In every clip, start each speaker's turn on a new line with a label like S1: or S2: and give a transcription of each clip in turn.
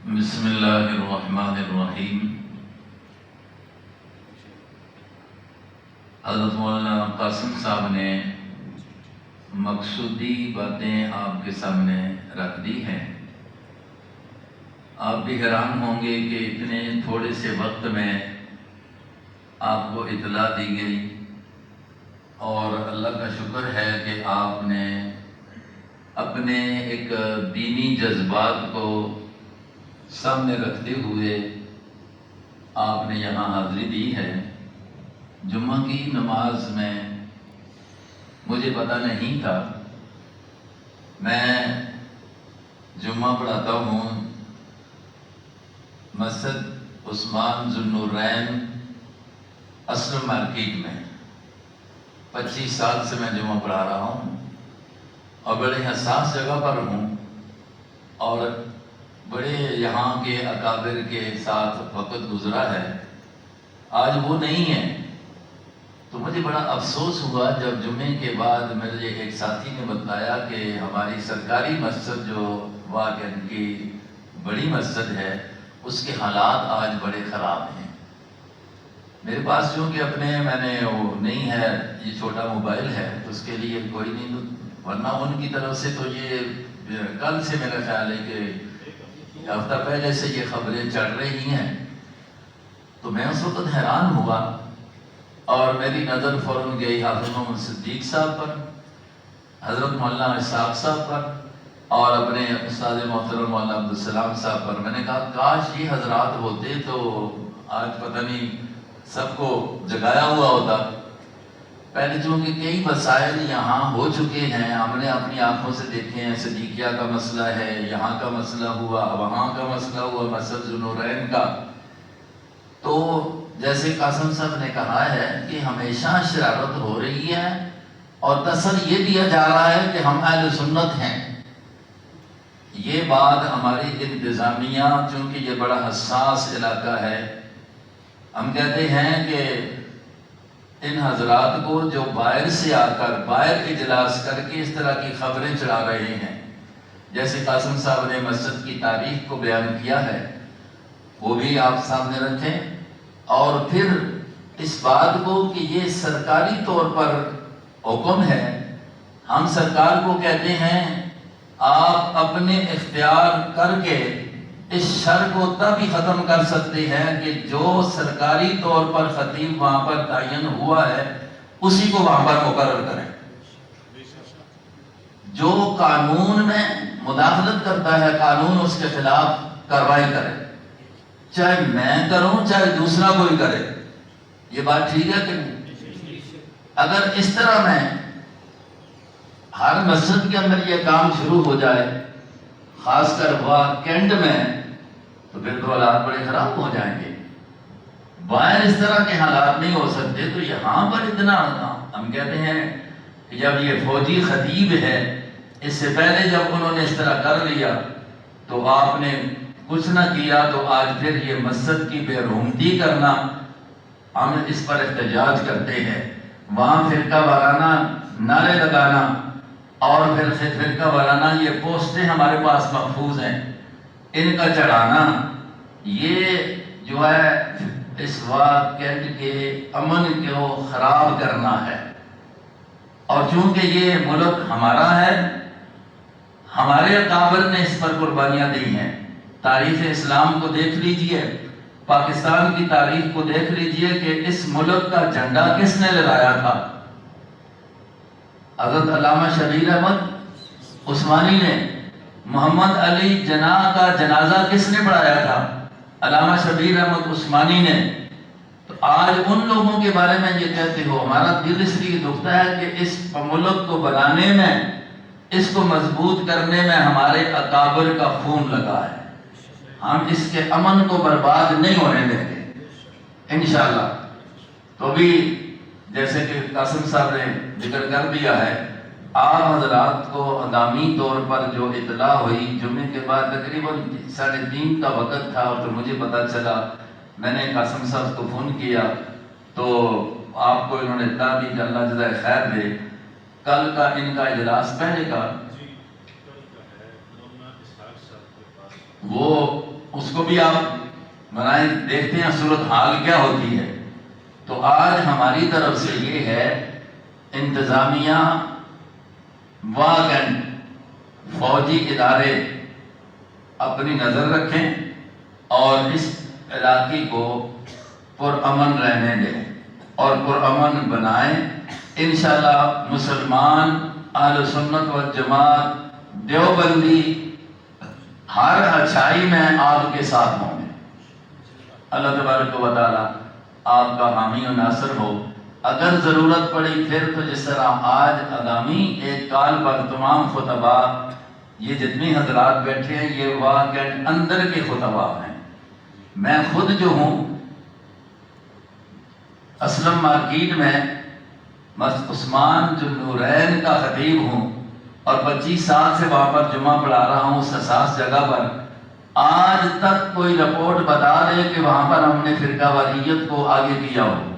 S1: بسم اللہ الرحمن الرحیم۔ حضرت مولانا قاسم صاحب نے مقصودی باتیں آپ کے سامنے رکھ دی ہیں۔ آپ بھی حیران ہوں گے کہ اتنے تھوڑے سے وقت میں آپ کو اطلاع دی گئی، اور اللہ کا شکر ہے کہ آپ نے اپنے ایک دینی جذبات کو سامنے رکھتے ہوئے آپ نے یہاں حاضری دی ہے۔ جمعہ کی نماز میں مجھے پتہ نہیں تھا، میں جمعہ پڑھاتا ہوں مسجد عثمان ذو النورین اصل مارکیٹ میں، 25 سال سے میں جمعہ پڑھا رہا ہوں اور بڑے حساس جگہ پر ہوں، اور بڑے یہاں کے اکابر کے ساتھ وقت گزرا ہے، آج وہ نہیں ہے۔ تو مجھے بڑا افسوس ہوا جب جمعے کے بعد میرے ایک ساتھی نے بتایا کہ ہماری سرکاری مسجد جو واقع کی بڑی مسجد ہے، اس کے حالات آج بڑے خراب ہیں۔ میرے پاس چونکہ میں نے وہ نہیں ہے، یہ چھوٹا موبائل ہے، تو اس کے لیے کوئی نہیں، ورنہ ان کی طرف سے تو یہ کل سے میرا خیال ہے کہ ہفتہ پہلے سے یہ خبریں چڑھ رہی ہیں۔ تو میں اس وقت حیران ہوا، اور میری نظر فوراً گئی حافظ محمد صدیق صاحب پر، حضرت مولانا اسحاق صاحب پر، اور اپنے استاد محترم مولانا عبدالسلام صاحب پر۔ میں نے کہا کاش یہ حضرات ہوتے تو آج پتہ نہیں سب کو جگایا ہوا ہوتا۔ پہلے چونکہ کئی مسائل یہاں ہو چکے ہیں، ہم نے اپنی آنکھوں سے دیکھے ہیں، صدیقیہ کا مسئلہ ہے، یہاں کا مسئلہ ہوا، وہاں کا مسئلہ ہوا، مسجد ذو النورین کا۔ تو جیسے قاسم صاحب نے کہا ہے کہ ہمیشہ شرارت ہو رہی ہے، اور تسل یہ دیا جا رہا ہے کہ ہم اہل سنت ہیں۔ یہ بات ہماری انتظامیہ، چونکہ یہ بڑا حساس علاقہ ہے، ہم کہتے ہیں کہ ان حضرات کو جو باہر سے آ کر باہر اجلاس کر کے اس طرح کی خبریں چڑھا رہے ہیں، جیسے قاسم صاحب نے مسجد کی تاریخ کو بیان کیا ہے، وہ بھی آپ سامنے رکھیں، اور پھر اس بات کو کہ یہ سرکاری طور پر حکم ہے۔ ہم سرکار کو کہتے ہیں آپ اپنے اختیار کر کے اس شر کو تب ہی ختم کر سکتے ہیں کہ جو سرکاری طور پر خطیب وہاں پر تعین ہوا ہے اسی کو وہاں پر مقرر کریں۔ جو قانون میں مداخلت کرتا ہے، قانون اس کے خلاف کارروائی کرے، چاہے میں کروں چاہے دوسرا کوئی کرے۔ یہ بات ٹھیک ہے کہ نہیں؟ اگر اس طرح میں ہر مسجد کے اندر یہ کام شروع ہو جائے، خاص کر ویکینڈ میں، تو پھر تو حالات بڑے خراب ہو جائیں گے۔ باہر اس طرح کے حالات نہیں ہو سکتے، تو یہاں پر اتنا ہم کہتے ہیں کہ جب یہ فوجی خطیب ہے، اس سے پہلے جب انہوں نے اس طرح کر لیا تو آپ نے کچھ نہ کیا، تو آج پھر یہ مسجد کی بے رحمتی کرنا، ہم اس پر احتجاج کرتے ہیں۔ وہاں فرقہ وارانہ نعرے لگانا، اور پھر فرقہ وارانہ یہ پوسٹیں ہمارے پاس محفوظ ہیں، ان کا چڑھانا، یہ جو ہے اس ویکینڈ کے امن کو خراب کرنا ہے۔ اور چونکہ یہ ملک ہمارا ہے، ہمارے اکابر نے اس پر قربانیاں دی ہیں۔ تاریخ اسلام کو دیکھ لیجئے، پاکستان کی تاریخ کو دیکھ لیجئے کہ اس ملک کا جھنڈا کس نے لہرایا تھا؟ حضرت علامہ شبیر احمد عثمانی نے۔ محمد علی جناح کا جنازہ کس نے پڑھایا تھا؟ علامہ شبیر احمد عثمانی نے۔ تو آج ان لوگوں کے بارے میں یہ کہتے ہو، ہمارا دل اس لیے دکھتا ہے کہ اس ملک کو بنانے میں، اس کو مضبوط کرنے میں ہمارے اکابر کا خون لگا ہے۔ ہم اس کے امن کو برباد نہیں ہونے دیں گے انشاءاللہ۔ تو بھی جیسے کہ قاسم صاحب نے ذکر کر دیا ہے، آپ حضرات کو ہنگامی طور پر جو اطلاع ہوئی، جمعے کے بعد تقریباً 3:30 کا وقت تھا، اور تو مجھے پتا چلا، میں نے قاسم صاحب کو فون کیا تو آپ کو انہوں نے اطلاع دی کہ اللہ جزائے خیر دے، کل کا ان کا اجلاس پہلے کا وہ اس کو بھی آپ بنائیں، دیکھتے ہیں صورتحال کیا ہوتی ہے۔ تو آج ہماری طرف سے یہ ہے، انتظامیہ واگن فوجی ادارے اپنی نظر رکھیں اور اس علاقے کو پرامن رہنے دیں اور پرامن بنائیں۔ انشاءاللہ مسلمان، اہل سنت والجماعت، دیوبندی ہر اچھائی میں آپ کے ساتھ ہوں گے۔ اللہ تبارک و تعالی آپ کا حامی و ناصر ہو۔ اگر ضرورت پڑی پھر تو جس طرح آج آگامی ایک کال پر تمام خطباء، یہ جتنی حضرات بیٹھے ہیں یہ واقعی اندر کے خطباء ہیں۔ میں خود جو ہوں اسلم مارکیٹ میں مسجد عثمان جو نورین کا خطیب ہوں اور 25 سال سے وہاں پر جمعہ پڑھا رہا ہوں اس حساس جگہ پر۔ آج تک کوئی رپورٹ بتا دے کہ وہاں پر ہم نے فرقہ واریت کو آگے کیا ہو؟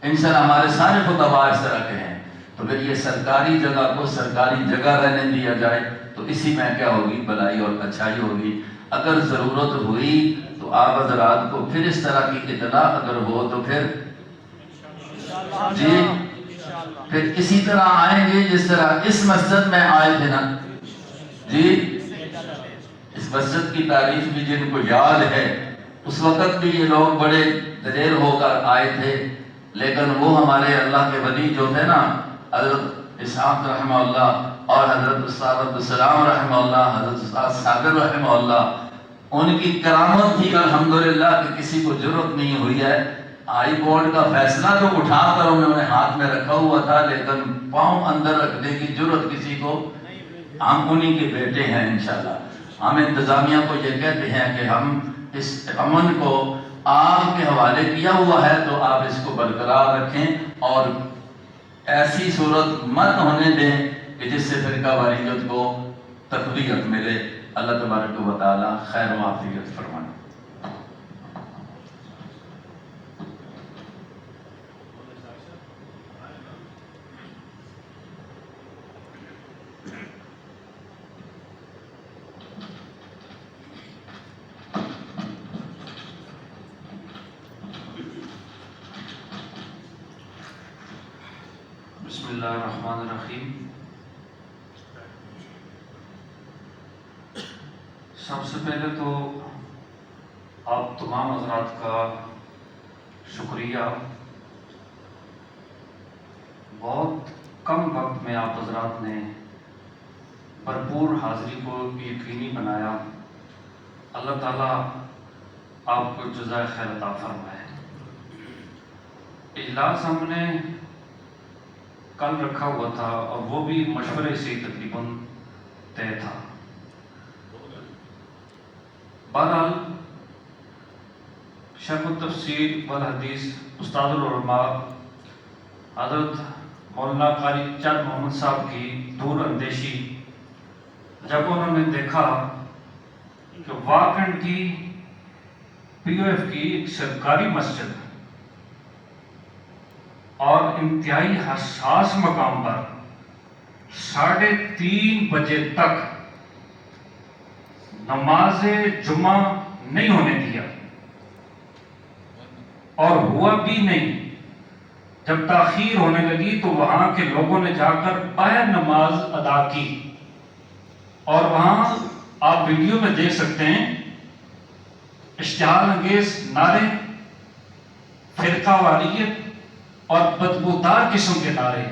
S1: انشاءاللہ ہمارے سارے خطباء اس طرح کے ہیں۔ تو پھر یہ سرکاری جگہ کو سرکاری جگہ رہنے دیا جائے تو اسی میں کیا ہوگی؟ بھلائی اور اچھائی ہوگی۔ اگر ضرورت ہوئی تو آپ حضرات کو پھر اس طرح کی اطلاع اگر ہو تو پھر جی پھر اسی طرح آئیں گے جس طرح اس مسجد میں آئے تھے نا جی۔ اس مسجد کی تعریف بھی جن کو یاد ہے، اس وقت بھی یہ لوگ بڑے دلیر ہو کر آئے تھے، لیکن وہ ہمارے اللہ کے ولی جو تھے نا، حضرت اسحاق رحمہ اللہ اور حضرت استاد عبدالسلام رحمہ اللہ، حضرت استاد صابر رحمہ اللہ، ان کی کرامت تھی الحمدللہ کہ کسی کو جرأت نہیں ہوئی ہے۔ ہائی کورٹ کا فیصلہ جو اٹھا کر انہوں نے ہاتھ میں رکھا ہوا تھا، لیکن پاؤں اندر رکھنے کی جرأت کسی کو، ہم انہی کے بیٹے ہیں انشاءاللہ۔ ہم انتظامیہ کو یہ کہتے ہیں کہ ہم اس امن کو آپ کے حوالے کیا ہوا ہے تو آپ اس کو برقرار رکھیں اور ایسی صورت مت ہونے دیں کہ جس سے فرقہ واریت کو تقویت ملے۔ اللہ تبارک و تعالی خیر و عافیت فرمائے۔
S2: بسم اللہ الرحمن الرحیم۔ سب سے پہلے تو آپ تمام حضرات کا شکریہ، بہت کم وقت میں آپ حضرات نے بھرپور حاضری کو یقینی بنایا۔ اللہ تعالیٰ آپ کو جزائے خیر عطا فرمائے۔ اجلاس ہم نے کل رکھا ہوا تھا اور وہ بھی مشورے سے تقریباً طے تھا۔ بہرحال شیخ التفسیر والحدیث استاد العلماء حضرت مولانا قاری چند محمد صاحب کی دور اندیشی جب انہوں نے دیکھا کہ واکنڈ کی پی او ایف کی ایک سرکاری مسجد اور انتہائی حساس مقام پر 3:30 بجے تک نماز جمعہ نہیں ہونے دیا، اور ہوا بھی نہیں۔ جب تاخیر ہونے لگی تو وہاں کے لوگوں نے جا کر باہر نماز ادا کی، اور وہاں آپ ویڈیو میں دیکھ سکتے ہیں اشتعال انگیز نعرے، فرقہ واریت اور بدبودار قسم کے نعرے،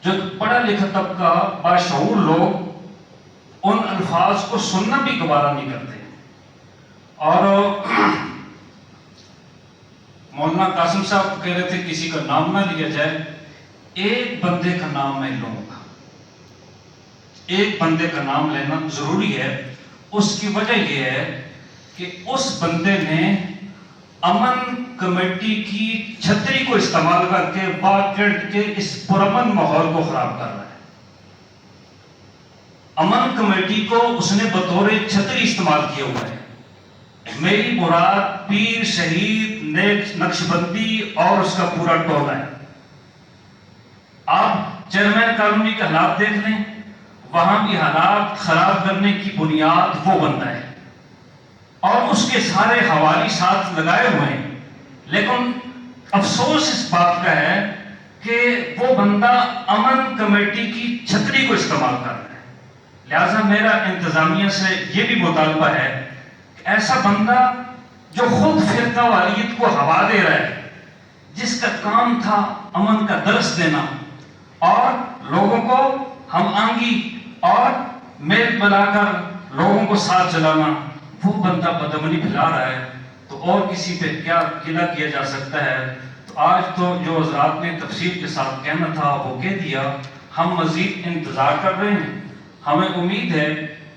S2: جو پڑھا لکھا طبقہ باشعور لوگ ان الفاظ کو سننا بھی گوارا نہیں کرتے۔ اور مولانا قاسم صاحب کہہ رہے تھے کسی کا نام نہ لیا جائے، ایک بندے کا نام میں لوں گا، ایک بندے کا نام لینا ضروری ہے۔ اس کی وجہ یہ ہے کہ اس بندے نے امن کمیٹی کی چھتری کو استعمال کر کے واکنڈ کے اس پرامن ماحول کو خراب کر رہا ہے۔ امن کمیٹی کو اس نے بطور چھتری استعمال کیا ہوا ہے۔ میری مراد پیر شہید نقشبندی اور اس کا پورا ٹولہ ہے۔ آپ چیئرمین کالونی کے حالات دیکھ لیں، وہاں بھی حالات خراب کرنے کی بنیاد وہ بنتا ہے۔ اور اس کے سارے حوالی ساتھ لگائے ہوئے ہیں، لیکن افسوس اس بات کا ہے کہ وہ بندہ امن کمیٹی کی چھتری کو استعمال کر رہا ہے۔ لہذا میرا انتظامیہ سے یہ بھی مطالبہ ہے کہ ایسا بندہ جو خود فرقہ واریت کو ہوا دے رہا ہے، جس کا کام تھا امن کا درس دینا اور لوگوں کو ہم آہنگی اور میل ملا کر لوگوں کو ساتھ چلانا، وہ بندہ بدامنی پھیلا رہا ہے، تو اور کسی پہ کیا گلہ کیا جا سکتا ہے؟ تو آج تو جو حضرات نے تفصیل کے ساتھ کہنا تھا وہ کہہ دیا، ہم مزید انتظار کر رہے ہیں۔ ہمیں امید ہے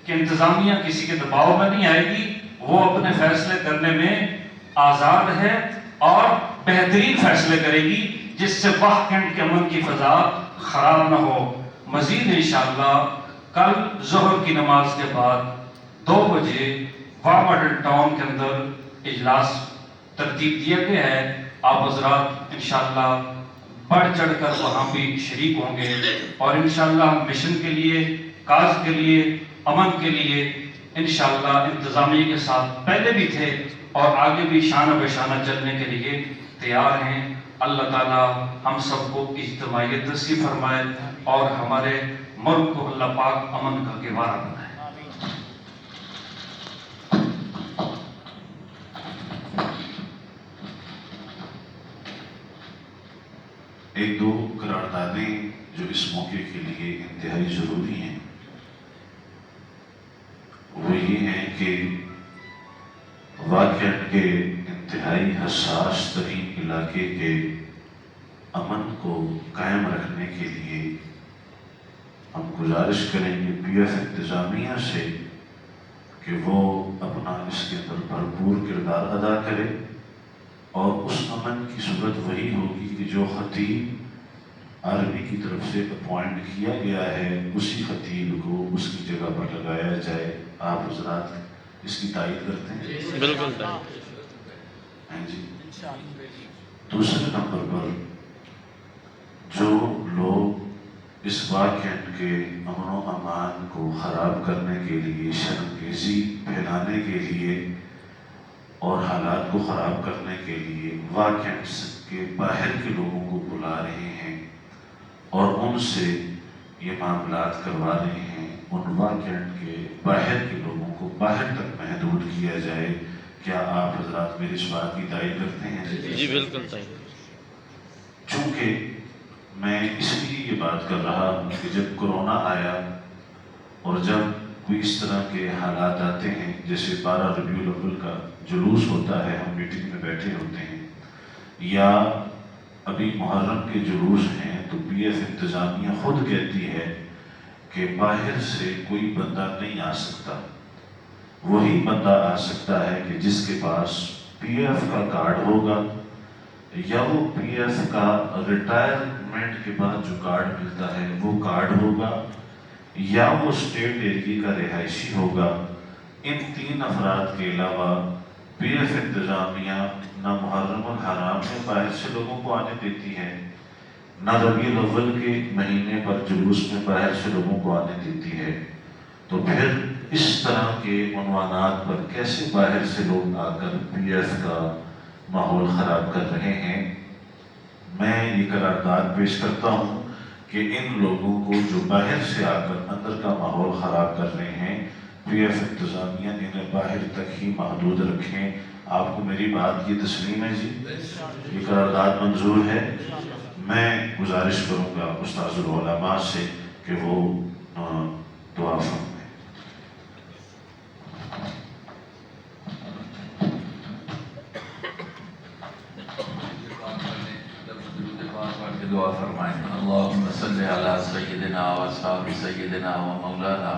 S2: کہ انتظامیہ کسی کے دباؤ میں نہیں آئے گی، وہ اپنے فیصلے کرنے میں آزاد ہے اور بہترین فیصلے کرے گی جس سے واقعاً کے امن کی فضا خراب نہ ہو۔ مزید انشاءاللہ کل ظہر کی نماز کے بعد 2 بجے واہ ماڈل ٹاؤن کے اندر اجلاس ترتیب دیا گیا ہے۔ آپ حضرات انشاءاللہ بڑھ چڑھ کر وہاں بھی شریک ہوں گے اور انشاءاللہ مشن کے لیے، کاز کے لیے، امن کے لیے انشاءاللہ انتظامیہ کے ساتھ پہلے بھی تھے اور آگے بھی شانہ بہ شانہ چلنے کے لیے تیار ہیں۔ اللہ تعالیٰ ہم سب کو اجتماعیت نصیب فرمائے اور ہمارے ملک کو اللہ پاک امن کا گہوارہ بنائے۔
S3: ایک دو قراردادیں جو اس موقع کے لیے انتہائی ضروری ہیں، وہ یہ ہیں کہ واقعہ کے انتہائی حساس ترین علاقے کے امن کو قائم رکھنے کے لیے ہم گزارش کریں گے پی ایف انتظامیہ سے کہ وہ اپنا اس کے اندر بھرپور کردار ادا کرے، اور اس امن کی صورت وہی ہوگی کہ جو خطیب آرمی کی طرف سے اپوائنٹ کیا گیا ہے اسی خطیب کو اس کی جگہ پر لگایا جائے۔ آپ حضرات اس کی تائید کرتے ہیں؟
S4: بالکل
S3: ہیں جی۔ دوسرے نمبر پر جو لوگ اس واقعہ کے امن و امان کو خراب کرنے کے لیے، شرمگیزی پھیلانے کے لیے اور حالات کو خراب کرنے کے لیے واقعات کے باہر کے لوگوں کو بلا رہے ہیں اور ان سے یہ معاملات کروا رہے ہیں، ان واقعات کے باہر کے لوگوں کو باہر تک محدود کیا جائے۔ کیا آپ حضرات میری اس بات کی تائید کرتے ہیں؟
S4: جی بالکل صحیح۔
S3: چونکہ میں اس لیے یہ بات کر رہا ہوں کہ جب کرونا آیا اور جب کوئی اس طرح کے حالات آتے ہیں، جیسے 12 ربیع الاول کا جلوس ہوتا ہے، ہم میٹنگ میں بیٹھے ہوتے ہیں، یا ابھی محرم کے جلوس ہیں، تو پی ایف انتظامیہ خود کہتی ہے کہ باہر سے کوئی بندہ نہیں آ سکتا، وہی بندہ آ سکتا ہے کہ جس کے پاس پی ایف کا کارڈ ہوگا، یا وہ پی ایف کا ریٹائرمنٹ کے بعد جو کارڈ ملتا ہے وہ کارڈ ہوگا، یا وہ اسٹیٹ ایریے کا رہائشی ہوگا۔ ان 3 افراد کے علاوہ پی ایف انتظامیہ نہ محرم الحرام میں باہر سے لوگوں کو آنے دیتی ہے، نہ ربیع الاول کے مہینے پر جلوس میں باہر سے لوگوں کو آنے دیتی ہے۔ تو پھر اس طرح کے عنوانات پر کیسے باہر سے لوگ آ کر پی ایف کا ماحول خراب کر رہے ہیں؟ میں یہ قرارداد پیش کرتا ہوں کہ ان لوگوں کو جو باہر سے آ کر اندر کا ماحول خراب کر رہے ہیں، پی ایف انتظامیہ انہیں باہر تک ہی محدود رکھیں۔ آپ کو میری بات یہ تسلیم ہے جی؟ یہ قرارداد منظور ہے؟ میں گزارش کروں گا استاذ العلماء سے کہ وہ دعا فرمائیں۔
S1: دعا فرمائیں۔ اللہم صلی علی سیدنا و اصحاب سیدنا و مولانا